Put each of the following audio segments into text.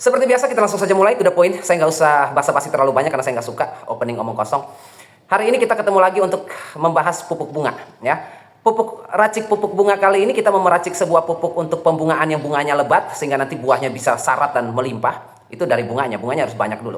Seperti biasa kita langsung saja mulai to the point. Saya nggak usah basa-basi terlalu banyak karena saya nggak suka opening omong kosong. Hari ini kita ketemu lagi untuk membahas pupuk bunga, ya. Racik pupuk bunga kali ini kita mau meracik sebuah pupuk untuk pembungaan yang bunganya lebat sehingga nanti buahnya bisa syarat dan melimpah. Itu dari bunganya harus banyak dulu.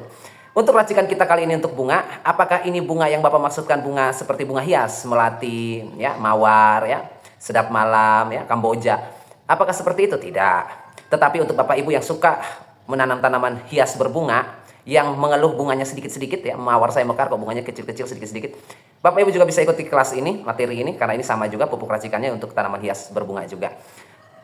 Untuk racikan kita kali ini untuk bunga, apakah ini bunga yang Bapak maksudkan bunga seperti bunga hias, melati, ya, mawar, ya, sedap malam, ya, kamboja? Apakah seperti itu? Tidak. Tetapi untuk Bapak Ibu yang suka menanam tanaman hias berbunga, yang mengeluh bunganya sedikit-sedikit, ya, mawar saya mekar kok bunganya kecil-kecil sedikit-sedikit. Bapak Ibu juga bisa ikuti kelas ini, materi ini, karena ini sama juga pupuk racikannya untuk tanaman hias berbunga juga.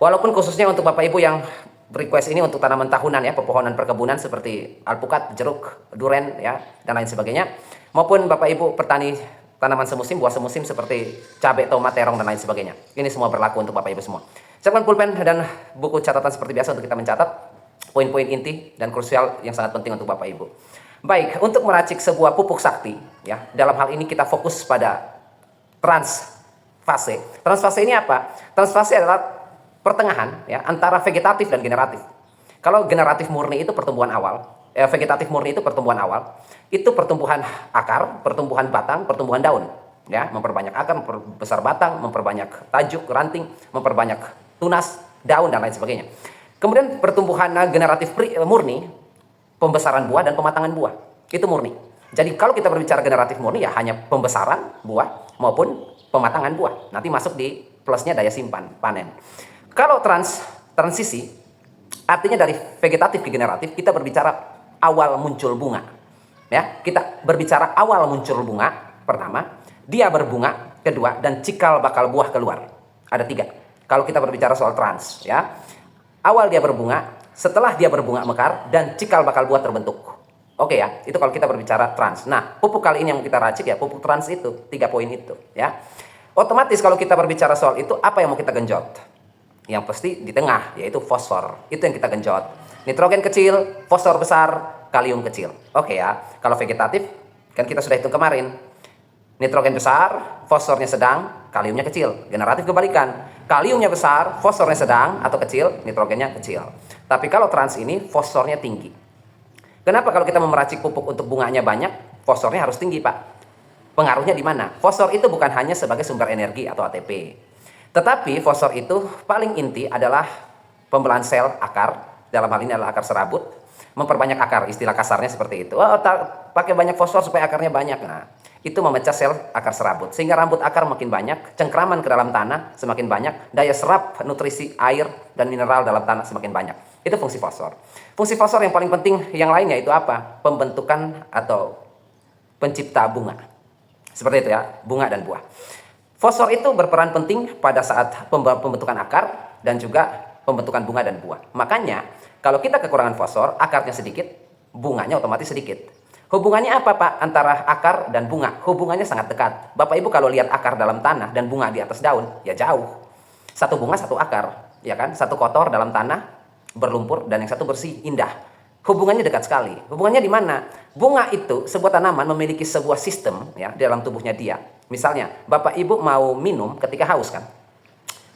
Walaupun khususnya untuk Bapak Ibu yang request ini untuk tanaman tahunan, ya, pepohonan perkebunan seperti alpukat, jeruk, duren, ya, dan lain sebagainya, maupun Bapak Ibu petani tanaman semusim, buah semusim seperti cabai, tomat, terong, dan lain sebagainya. Ini semua berlaku untuk Bapak Ibu semua. Siapkan pulpen dan buku catatan seperti biasa untuk kita mencatat poin-poin inti dan krusial yang sangat penting untuk Bapak Ibu. Baik, untuk meracik sebuah pupuk sakti, ya, dalam hal ini kita fokus pada transfase. Transfase ini apa? Transfase adalah pertengahan, ya, antara vegetatif dan generatif. Kalau generatif murni itu pertumbuhan awal, vegetatif murni itu pertumbuhan awal, itu pertumbuhan akar, pertumbuhan batang, pertumbuhan daun, ya, memperbanyak akar, memperbesar batang, memperbanyak tajuk, ranting, memperbanyak tunas, daun, dan lain sebagainya. Kemudian pertumbuhan generatif murni, pembesaran buah dan pematangan buah, itu murni. Jadi kalau kita berbicara generatif murni, ya hanya pembesaran buah maupun pematangan buah. Nanti masuk di plusnya daya simpan, panen. Kalau transisi, artinya dari vegetatif ke generatif, kita berbicara awal muncul bunga. Ya, kita berbicara awal muncul bunga, pertama, dia berbunga, kedua, dan cikal bakal buah keluar. Ada 3. Kalau kita berbicara soal trans, ya. Awal dia berbunga, setelah dia berbunga mekar, dan cikal bakal buah terbentuk. Oke, ya, itu kalau kita berbicara trans. Nah, pupuk kali ini yang kita racik, ya, pupuk trans itu, 3 poin itu, ya. Otomatis kalau kita berbicara soal itu, apa yang mau kita genjot? Yang pasti di tengah, yaitu fosfor. Itu yang kita genjot. Nitrogen kecil, fosfor besar, kalium kecil. Oke, ya. Kalau vegetatif, kan kita sudah hitung kemarin. Nitrogen besar, fosfornya sedang, kaliumnya kecil. Generatif kebalikan. Kaliumnya besar, fosfornya sedang atau kecil, nitrogennya kecil. Tapi kalau trans ini, fosfornya tinggi. Kenapa kalau kita memeracik pupuk untuk bunganya banyak, fosfornya harus tinggi, Pak? Pengaruhnya di mana? Fosfor itu bukan hanya sebagai sumber energi atau ATP. Tetapi fosfor itu paling inti adalah pembelahan sel akar, dalam hal ini adalah akar serabut, memperbanyak akar, istilah kasarnya seperti itu. Oh, pakai banyak fosfor supaya akarnya banyak. Nah, itu memecah sel akar serabut, sehingga rambut akar makin banyak, cengkraman ke dalam tanah semakin banyak, daya serap nutrisi air dan mineral dalam tanah semakin banyak. Itu fungsi fosfor. Fungsi fosfor yang paling penting yang lainnya itu apa? Pembentukan atau pencipta bunga. Seperti itu, ya, bunga dan buah. Fosfor itu berperan penting pada saat pembentukan akar dan juga pembentukan bunga dan buah. Makanya, kalau kita kekurangan fosfor, akarnya sedikit, bunganya otomatis sedikit. Hubungannya apa, Pak, antara akar dan bunga? Hubungannya sangat dekat. Bapak Ibu kalau lihat akar dalam tanah dan bunga di atas daun, ya jauh. Satu bunga, satu akar, ya kan? Satu kotor dalam tanah, berlumpur, dan yang satu bersih, indah. Hubungannya dekat sekali. Hubungannya di mana? Bunga itu, sebuah tanaman memiliki sebuah sistem, ya, di dalam tubuhnya dia. Misalnya, Bapak Ibu mau minum ketika haus, kan?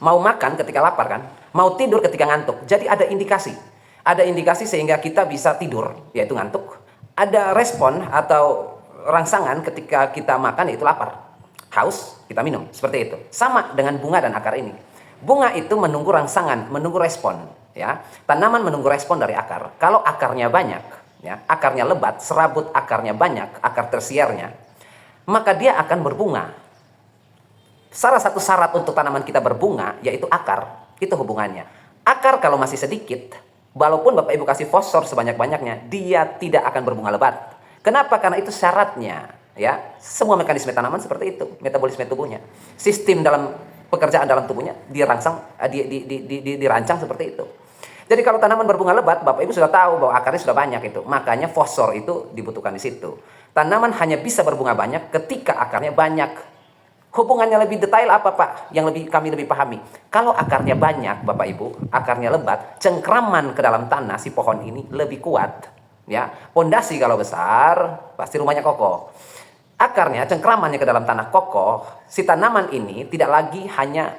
Mau makan ketika lapar, kan? Mau tidur ketika ngantuk. Jadi ada indikasi. Ada indikasi sehingga kita bisa tidur, yaitu ngantuk. Ada respon atau rangsangan ketika kita makan, yaitu lapar. Haus, kita minum. Seperti itu. Sama dengan bunga dan akar ini. Bunga itu menunggu rangsangan, menunggu respon. Ya, tanaman menunggu respon dari akar. Kalau akarnya banyak, ya, akarnya lebat, serabut akarnya banyak, akar tersiernya, maka dia akan berbunga. Salah satu syarat untuk tanaman kita berbunga yaitu akar. Itu hubungannya. Akar kalau masih sedikit, walaupun Bapak Ibu kasih fosfor sebanyak-banyaknya, dia tidak akan berbunga lebat. Kenapa? Karena itu syaratnya. Ya, semua mekanisme tanaman seperti itu, metabolisme tubuhnya, sistem dalam pekerjaan dalam tubuhnya dirancang seperti itu. Jadi kalau tanaman berbunga lebat, Bapak Ibu sudah tahu bahwa akarnya sudah banyak itu. Makanya fosfor itu dibutuhkan di situ. Tanaman hanya bisa berbunga banyak ketika akarnya banyak. Hubungannya lebih detail apa, Pak? Yang kami lebih pahami. Kalau akarnya banyak, Bapak Ibu, akarnya lebat, cengkraman ke dalam tanah si pohon ini lebih kuat. Ya, pondasi kalau besar, pasti rumahnya kokoh. Akarnya, cengkramannya ke dalam tanah kokoh, si tanaman ini tidak lagi hanya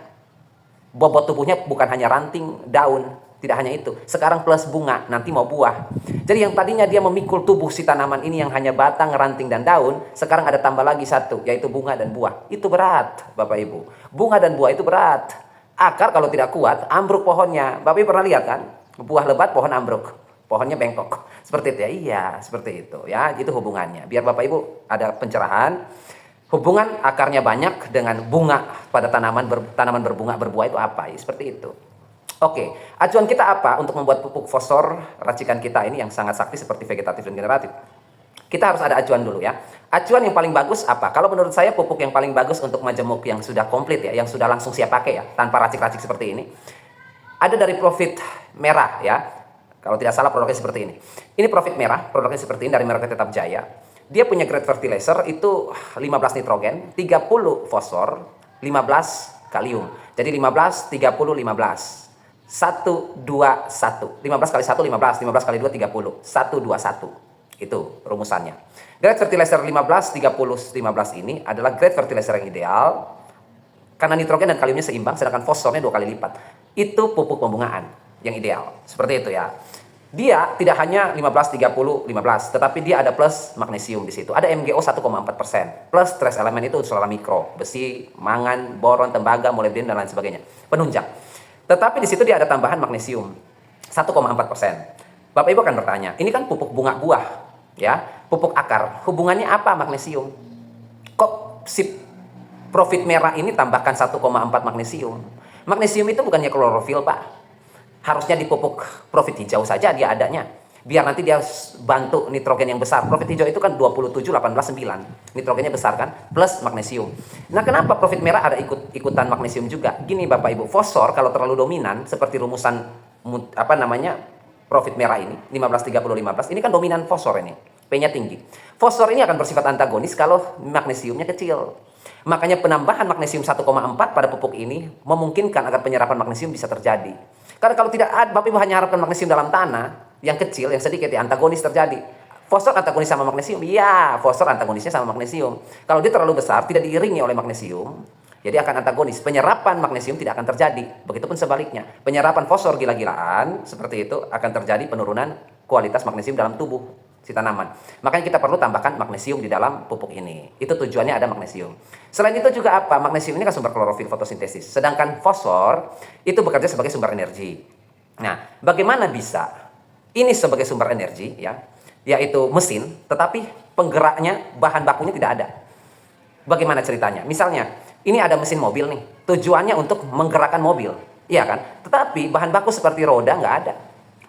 bobot tubuhnya bukan hanya ranting, daun, Tidak hanya itu, sekarang plus bunga, nanti mau buah. Jadi yang tadinya dia memikul tubuh si tanaman ini yang hanya batang, ranting, dan daun, sekarang ada tambah lagi satu, yaitu bunga dan buah. Itu berat, Bapak Ibu. Bunga dan buah itu berat. Akar kalau tidak kuat, ambruk pohonnya. Bapak Ibu pernah lihat kan? Buah lebat, pohon ambruk. Pohonnya bengkok. Seperti itu ya? Iya, seperti itu ya. Itu hubungannya. Biar Bapak Ibu ada pencerahan. Hubungan akarnya banyak dengan bunga pada tanaman berbunga berbuah itu apa? Ya, seperti itu. Oke, acuan kita apa untuk membuat pupuk fosfor racikan kita ini yang sangat sakti seperti vegetatif dan generatif? Kita harus ada acuan dulu ya. Acuan yang paling bagus apa? Kalau menurut saya pupuk yang paling bagus untuk majemuk yang sudah komplit ya, yang sudah langsung siap pakai ya, tanpa racik-racik seperti ini. Ada dari Profit Merah ya. Kalau tidak salah produknya seperti ini. Ini Profit Merah, produknya seperti ini dari merek Tetap Jaya. Dia punya grade fertilizer itu 15 nitrogen, 30 fosfor, 15 kalium. Jadi 15, 30, 15. 1, 2, 1. 15 kali 1, 15. 15 kali 2, 30. 1, 2, 1. Itu rumusannya. Grade fertilizer 15, 30, 15 ini adalah grade fertilizer yang ideal. Karena nitrogen dan kaliumnya seimbang, sedangkan fosfornya 2 kali lipat. Itu pupuk pembungaan yang ideal. Seperti itu ya. Dia tidak hanya 15, 30, 15, tetapi dia ada plus magnesium di situ. Ada MgO 1,4%. Plus trace elemen itu unsur mikro, besi, mangan, boron, tembaga, molybdenum dan lain sebagainya. Penunjang. Tetapi di situ dia ada tambahan magnesium 1,4%. Bapak Ibu akan bertanya, ini kan pupuk bunga buah, ya, pupuk akar. Hubungannya apa magnesium? Kok si Profit Merah ini tambahkan 1,4 magnesium? Magnesium itu bukannya klorofil, Pak. Harusnya di pupuk Profit Hijau saja dia adanya. Biar nanti dia bantu nitrogen yang besar. Profit Hijau itu kan 27, 18, 9. Nitrogennya besar kan? Plus magnesium. Nah kenapa Profit Merah ada ikutan magnesium juga? Gini Bapak Ibu, fosfor kalau terlalu dominan, seperti rumusan Profit Merah ini, 15, 30, 15. Ini kan dominan fosfor ini. P-nya tinggi. Fosfor ini akan bersifat antagonis kalau magnesiumnya kecil. Makanya penambahan magnesium 1,4 pada pupuk ini memungkinkan agar penyerapan magnesium bisa terjadi. Karena kalau tidak ada, Bapak Ibu hanya harapkan magnesium dalam tanah, yang kecil, yang sedikit, ya antagonis terjadi. Fosfor antagonis sama magnesium? Iya, fosfor antagonisnya sama magnesium. Kalau dia terlalu besar, tidak diiringi oleh magnesium, jadi akan antagonis. Penyerapan magnesium tidak akan terjadi. Begitupun sebaliknya. Penyerapan fosfor gila-gilaan, seperti itu, akan terjadi penurunan kualitas magnesium dalam tubuh si tanaman. Makanya kita perlu tambahkan magnesium di dalam pupuk ini. Itu tujuannya ada magnesium. Selain itu juga apa? Magnesium ini kan sumber klorofil fotosintesis. Sedangkan fosfor itu bekerja sebagai sumber energi. Nah, bagaimana bisa ini sebagai sumber energi ya, yaitu mesin, tetapi penggeraknya bahan bakunya tidak ada. Bagaimana ceritanya? Misalnya, ini ada mesin mobil nih. Tujuannya untuk menggerakkan mobil, iya kan? Tetapi bahan baku seperti roda nggak ada.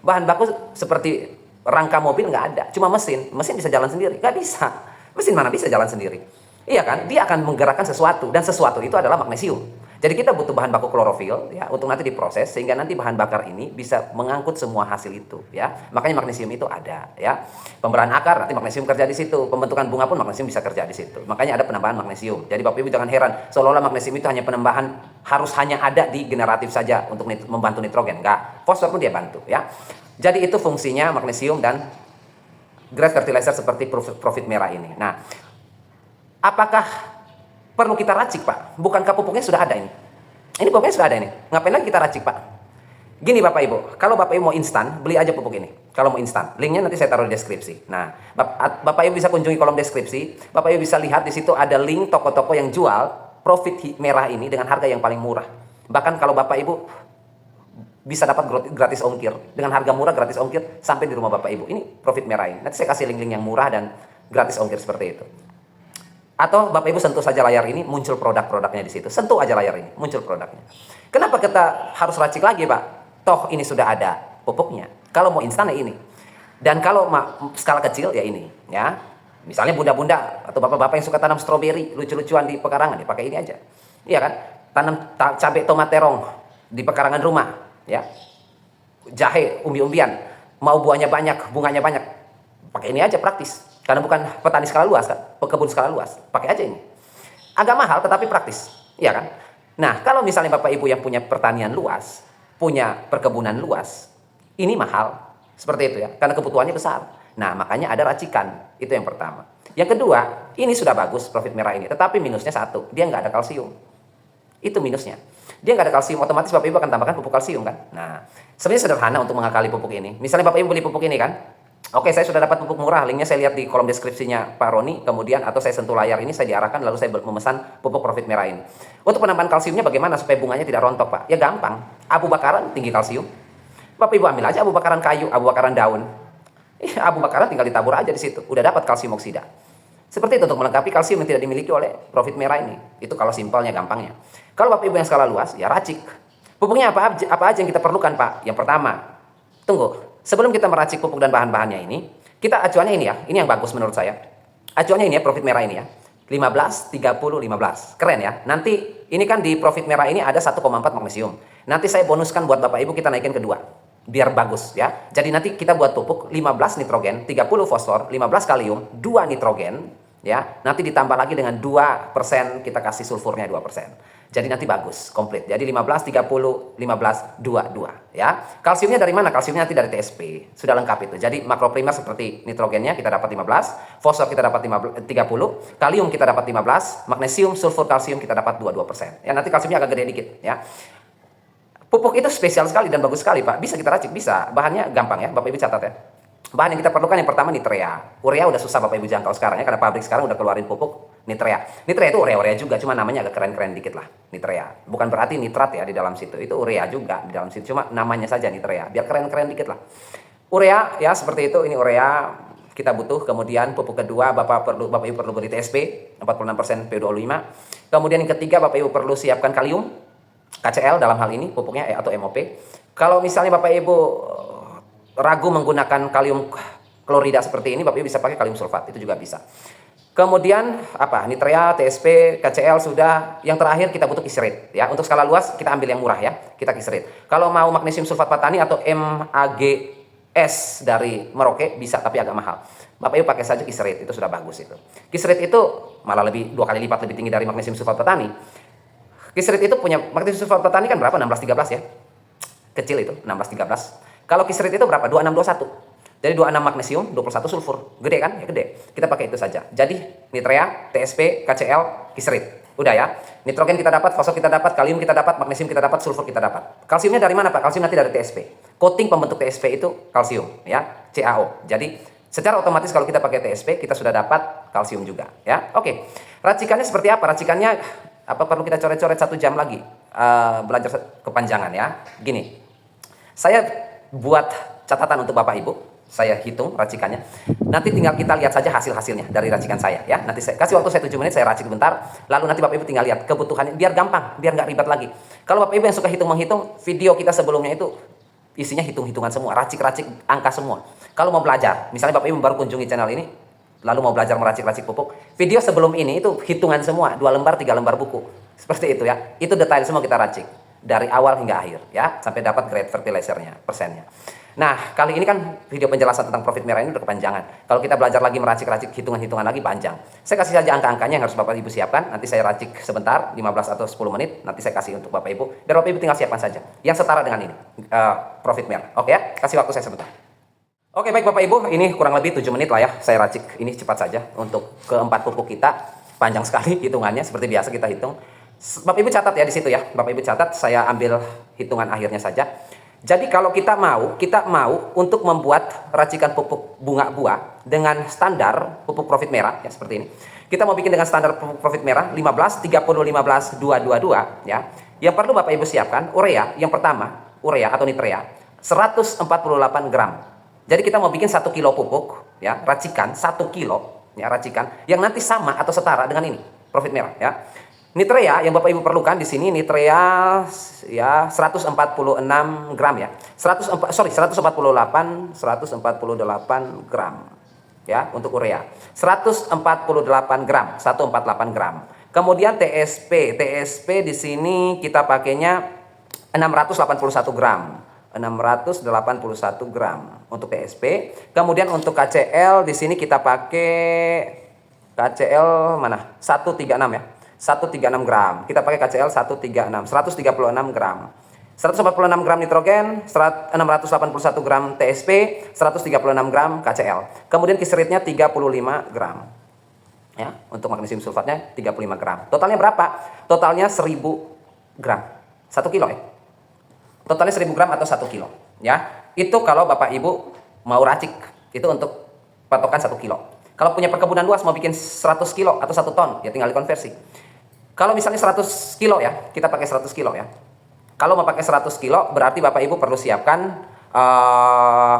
Bahan baku seperti rangka mobil nggak ada, cuma mesin bisa jalan sendiri, nggak bisa. Mesin mana bisa jalan sendiri, iya kan? Dia akan menggerakkan sesuatu, dan sesuatu itu adalah magnesium. Jadi kita butuh bahan baku klorofil ya untuk nanti diproses sehingga nanti bahan bakar ini bisa mengangkut semua hasil itu ya. Makanya magnesium itu ada ya. Pemberahan akar nanti magnesium kerja di situ, pembentukan bunga pun magnesium bisa kerja di situ. Makanya ada penambahan magnesium. Jadi Bapak Ibu jangan heran seolah-olah magnesium itu hanya penambahan harus hanya ada di generatif saja untuk membantu nitrogen. Enggak, fosfor pun dia bantu ya. Jadi itu fungsinya magnesium dan grade fertilizer seperti Profit Merah ini. Nah, apakah perlu kita racik, Pak? Bukankah pupuknya sudah ada ini? Ini pupuknya sudah ada ini. Ngapain lagi kita racik, Pak? Gini Bapak Ibu, kalau Bapak Ibu mau instan, beli aja pupuk ini. Kalau mau instan, linknya nanti saya taruh di deskripsi. Nah, Bapak Ibu bisa kunjungi kolom deskripsi. Bapak Ibu bisa lihat di situ ada link toko-toko yang jual Profit Merah ini dengan harga yang paling murah. Bahkan kalau Bapak Ibu bisa dapat gratis ongkir. Dengan harga murah gratis ongkir sampai di rumah Bapak Ibu. Ini Profit Merah ini. Nanti saya kasih link-link yang murah dan gratis ongkir seperti itu. Atau Bapak Ibu sentuh saja layar ini, muncul produk-produknya di situ. Sentuh aja layar ini, muncul produknya. Kenapa kita harus racik lagi, Pak? Toh ini sudah ada pupuknya. Kalau mau instan ya ini. Dan kalau skala kecil ya ini, ya. Misalnya bunda-bunda atau bapak-bapak yang suka tanam stroberi, lucu-lucuan di pekarangan, ya pakai ini aja. Iya kan? Tanam cabai tomat terong di pekarangan rumah, ya. Jahe, umbi-umbian, mau buahnya banyak, bunganya banyak. Pakai ini aja praktis. Karena bukan petani skala luas kan, pekebun skala luas. Pakai aja ini. Agak mahal tetapi praktis, iya kan? Nah, kalau misalnya Bapak Ibu yang punya pertanian luas, punya perkebunan luas, ini mahal. Seperti itu ya, karena kebutuhannya besar. Nah, makanya ada racikan. Itu yang pertama. Yang kedua, ini sudah bagus Profit Merah ini, tetapi minusnya satu, dia nggak ada kalsium. Itu minusnya. Dia nggak ada kalsium, otomatis Bapak Ibu akan tambahkan pupuk kalsium kan. Nah, sebenarnya sederhana untuk mengakali pupuk ini. Misalnya Bapak Ibu beli pupuk ini kan, oke, saya sudah dapat pupuk murah, linknya saya lihat di kolom deskripsinya Pak Roni, kemudian atau saya sentuh layar ini, saya diarahkan, lalu saya memesan pupuk Profit Merah ini. Untuk penambahan kalsiumnya bagaimana supaya bunganya tidak rontok Pak? Ya gampang, abu bakaran tinggi kalsium. Bapak Ibu ambil aja abu bakaran kayu, abu bakaran daun. Abu bakaran tinggal ditabur aja di situ, udah dapat kalsium oksida. Seperti itu untuk melengkapi kalsium yang tidak dimiliki oleh Profit Merah ini. Itu kalau simpelnya, gampangnya. Kalau Bapak Ibu yang skala luas, ya racik. Pupuknya apa aja yang kita perlukan Pak? Yang pertama, tunggu. Sebelum kita meracik pupuk dan bahan-bahannya ini, kita acuannya ini ya. Ini yang bagus menurut saya. Acuannya ini ya, Profit Merah ini ya. 15, 30, 15. Keren ya. Nanti ini kan di Profit Merah ini ada 1,4 magnesium. Nanti saya bonuskan buat Bapak Ibu, kita naikin ke 2. Biar bagus ya. Jadi nanti kita buat pupuk 15 nitrogen, 30 fosfor, 15 kalium, 2 nitrogen ya. Nanti ditambah lagi dengan 2%, kita kasih sulfurnya 2%. Jadi nanti bagus, komplit. Jadi 15, 30, 15, 2 ya. Kalsiumnya dari mana? Kalsiumnya nanti dari TSP. Sudah lengkap itu. Jadi makroprimer seperti nitrogennya kita dapat 15, fosfor kita dapat 30, kalium kita dapat 15, magnesium, sulfur, kalsium kita dapat 2%. Ya, nanti kalsiumnya agak gede dikit ya. Pupuk itu spesial sekali dan bagus sekali Pak. Bisa kita racik, bisa. Bahannya gampang ya, Bapak Ibu catat ya. Bahan yang kita perlukan yang pertama nitrea. Urea udah susah Bapak Ibu jangkau sekarang ya, karena pabrik sekarang udah keluarin pupuk nitrea. Nitrea itu urea juga, cuma namanya agak keren-keren dikit lah, nitrea. Bukan berarti nitrat ya di dalam situ. Itu urea juga di dalam situ, cuma namanya saja nitrea. Biar keren-keren dikit lah. Urea ya seperti itu, ini urea kita butuh. Kemudian pupuk kedua Bapak Ibu perlu beri TSP 46% P25. Kemudian yang ketiga Bapak Ibu perlu siapkan kalium, KCl dalam hal ini pupuknya atau MOP. Kalau misalnya Bapak Ibu ragu menggunakan kalium klorida seperti ini, Bapak Ibu bisa pakai kalium sulfat, itu juga bisa. Kemudian apa? Nitrea, TSP, KCl sudah. Yang terakhir kita butuh kisrit ya. Untuk skala luas kita ambil yang murah ya. Kita kisrit. Kalau mau magnesium sulfat patani atau MAGS dari Merauke bisa, tapi agak mahal. Bapak Ibu pakai saja kisrit, itu sudah bagus itu. Kisrit itu malah lebih 2 kali lipat lebih tinggi dari magnesium sulfat patani. Kisrit itu punya magnesium sulfat patani kan berapa? 1613 ya. Kecil itu, 1613. Kalau kisrit itu berapa? 2621. Jadi 26 magnesium, 21 sulfur. Gede kan? Ya gede. Kita pakai itu saja. Jadi nitrea, TSP, KCl, kisrit. Udah ya. Nitrogen kita dapat, fosfor kita dapat, kalium kita dapat, magnesium kita dapat, sulfur kita dapat. Kalsiumnya dari mana Pak? Kalsium nanti dari TSP. Coating pembentuk TSP itu kalsium ya, CaO. Jadi secara otomatis kalau kita pakai TSP kita sudah dapat kalsium juga ya. Oke. Racikannya seperti apa? Racikannya apa perlu kita coret-coret 1 jam lagi? Belajar kepanjangan ya. Gini. Saya buat catatan untuk Bapak Ibu. Saya hitung racikannya. Nanti tinggal kita lihat saja hasil-hasilnya dari racikan saya ya. Nanti saya kasih waktu saya 7 menit, saya racik bentar. Lalu nanti Bapak Ibu tinggal lihat kebutuhannya biar gampang, biar nggak ribet lagi. Kalau Bapak Ibu yang suka hitung-menghitung, video kita sebelumnya itu isinya hitung-hitungan semua, racik-racik angka semua. Kalau mau belajar, misalnya Bapak Ibu baru kunjungi channel ini, lalu mau belajar meracik-racik pupuk, video sebelum ini itu hitungan semua, 2 lembar, 3 lembar buku. Seperti itu ya. Itu detail semua kita racik dari awal hingga akhir ya, sampai dapat grade fertilizernya, persennya. Nah, kali ini kan video penjelasan tentang Profit Merah ini udah kepanjangan. Kalau kita belajar lagi meracik-racik hitungan-hitungan lagi panjang. Saya kasih saja angka-angkanya yang harus Bapak Ibu siapkan. Nanti saya racik sebentar, 15 atau 10 menit. Nanti saya kasih untuk Bapak Ibu. Biar Bapak Ibu tinggal siapkan saja. Yang setara dengan ini, Profit Merah. Oke ya, kasih waktu saya sebentar. Oke, baik Bapak Ibu, ini kurang lebih 7 menit lah ya. Saya racik ini cepat saja untuk keempat pupuk kita. Panjang sekali hitungannya, seperti biasa kita hitung. Bapak Ibu catat ya di situ ya. Bapak Ibu catat, saya ambil hitungan akhirnya saja. Jadi kalau kita mau untuk membuat racikan pupuk bunga buah dengan standar pupuk Profit Merah ya seperti ini. Kita mau bikin dengan standar pupuk Profit Merah 15, 30, 15, 222 ya. Yang perlu Bapak Ibu siapkan urea yang pertama, urea atau nitrea 148 gram. Jadi kita mau bikin 1 kilo pupuk ya, racikan 1 kilo ya, racikan yang nanti sama atau setara dengan ini Profit Merah ya. Nitrea yang Bapak Ibu perlukan di sini nitrea ya 146 gram ya. 148 gram ya untuk urea. 148 gram, 148 gram. Kemudian TSP di sini kita pakainya 681 gram. 681 gram untuk TSP. Kemudian untuk KCl di sini kita pakai KCl mana? 136 ya. 136 gram. Kita pakai KCl 136, 136 gram. 146 gram nitrogen, 681 gram TSP, 136 gram KCl. Kemudian kisritnya 35 gram. Ya, untuk magnesium sulfatnya 35 gram. Totalnya berapa? Totalnya 1000 gram. 1 kilo ya. Totalnya 1000 gram atau 1 kilo. Ya, itu kalau Bapak Ibu mau racik, itu untuk patokan 1 kilo. Kalau punya perkebunan luas mau bikin 100 kilo atau 1 ton, ya tinggal dikonversi. Kalau misalnya 100 kilo ya, kita pakai 100 kilo ya. Kalau mau pakai 100 kilo, berarti Bapak Ibu perlu siapkan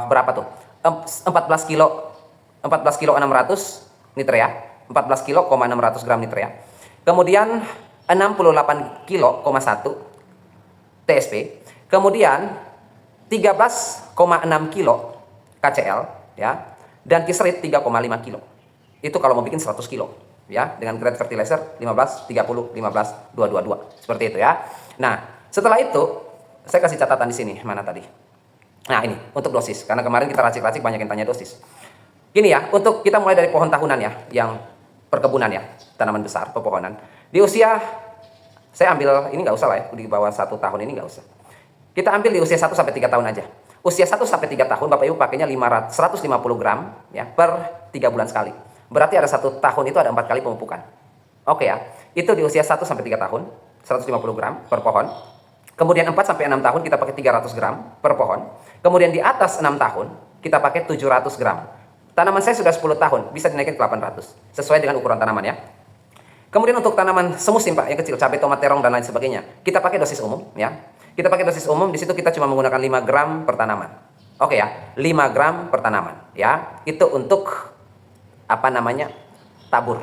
berapa tuh? 14 kilo 600 nitrea, 14 kilo 600 gram nitrea. Kemudian 68 kilo 1 TSP. Kemudian 13,6 kilo KCl ya, dan kisrit 3,5 kilo. Itu kalau mau bikin 100 kilo ya, dengan grade fertilizer 15 30 15 222 seperti itu ya. Nah, setelah itu saya kasih catatan di sini, mana tadi? Nah, ini untuk dosis, karena kemarin kita racik-racik banyak yang tanya dosis. Gini ya, untuk kita mulai dari pohon tahunan ya, yang perkebunan ya, tanaman besar, pepohonan. Di usia, saya ambil, ini nggak usah lah ya, di bawah 1 tahun ini nggak usah. Kita ambil di usia 1 sampai 3 tahun aja. Usia 1 sampai 3 tahun, Bapak Ibu pakainya 150 gram ya, per 3 bulan sekali. Berarti ada 1 tahun itu ada 4 kali pemupukan. Oke ya, itu di usia 1 sampai 3 tahun, 150 gram per pohon. Kemudian 4 sampai 6 tahun kita pakai 300 gram per pohon. Kemudian di atas 6 tahun, kita pakai 700 gram. Tanaman saya sudah 10 tahun, bisa dinaikin ke 800. Sesuai dengan ukuran tanaman ya. Kemudian untuk tanaman semusim Pak, yang kecil, cabai, tomat, terong, dan lain sebagainya, kita pakai dosis umum ya. Kita pakai dosis umum, di situ kita cuma menggunakan 5 gram per tanaman. Oke ya, 5 gram per tanaman ya. Itu untuk apa namanya? Tabur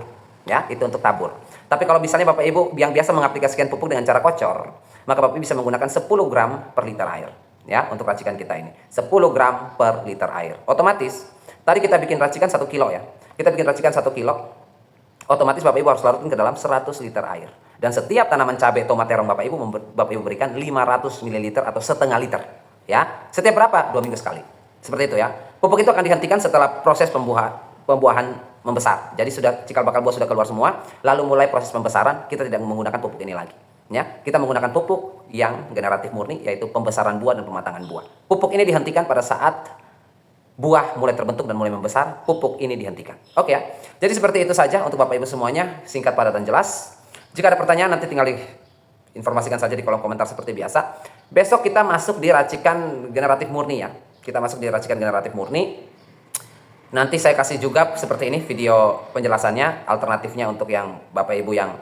ya, itu untuk tabur. Tapi kalau misalnya Bapak Ibu yang biasa mengaplikasikan pupuk dengan cara kocor, maka Bapak Ibu bisa menggunakan 10 gram per liter air ya, untuk racikan kita ini. 10 gram per liter air. Otomatis tadi kita bikin racikan 1 kilo ya. Kita bikin racikan 1 kilo. Otomatis Bapak Ibu harus larutkan ke dalam 100 liter air. Dan setiap tanaman cabai, tomat, terong Bapak Ibu berikan 500 ml atau setengah liter. Ya, setiap berapa? 2 minggu sekali. Seperti itu ya. Pupuk itu akan dihentikan setelah proses pembuahan membesar. Jadi sudah cikal bakal buah sudah keluar semua, lalu mulai proses pembesaran, kita tidak menggunakan pupuk ini lagi. Ya, kita menggunakan pupuk yang generatif murni, yaitu pembesaran buah dan pematangan buah. Pupuk ini dihentikan pada saat buah mulai terbentuk dan mulai membesar, pupuk ini dihentikan. Oke ya. Jadi seperti itu saja untuk Bapak Ibu semuanya, singkat, padat, dan jelas. Jika ada pertanyaan nanti tinggal informasikan saja di kolom komentar seperti biasa. Besok kita masuk di racikan generatif murni ya. Kita masuk di racikan generatif murni. Nanti saya kasih juga seperti ini video penjelasannya, alternatifnya untuk yang Bapak Ibu yang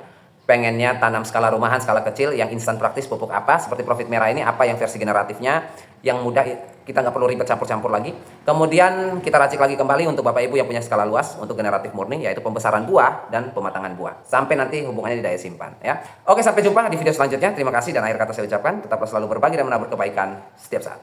pengennya tanam skala rumahan, skala kecil, yang instan praktis pupuk apa, seperti Profit Merah ini, apa yang versi generatifnya, yang mudah, kita nggak perlu ribet campur-campur lagi. Kemudian kita racik lagi kembali untuk Bapak Ibu yang punya skala luas, untuk generatif murni, yaitu pembesaran buah dan pematangan buah. Sampai nanti hubungannya di daya simpan. Ya. Oke, sampai jumpa di video selanjutnya. Terima kasih dan akhir kata saya ucapkan, tetaplah selalu berbagi dan menabur kebaikan setiap saat.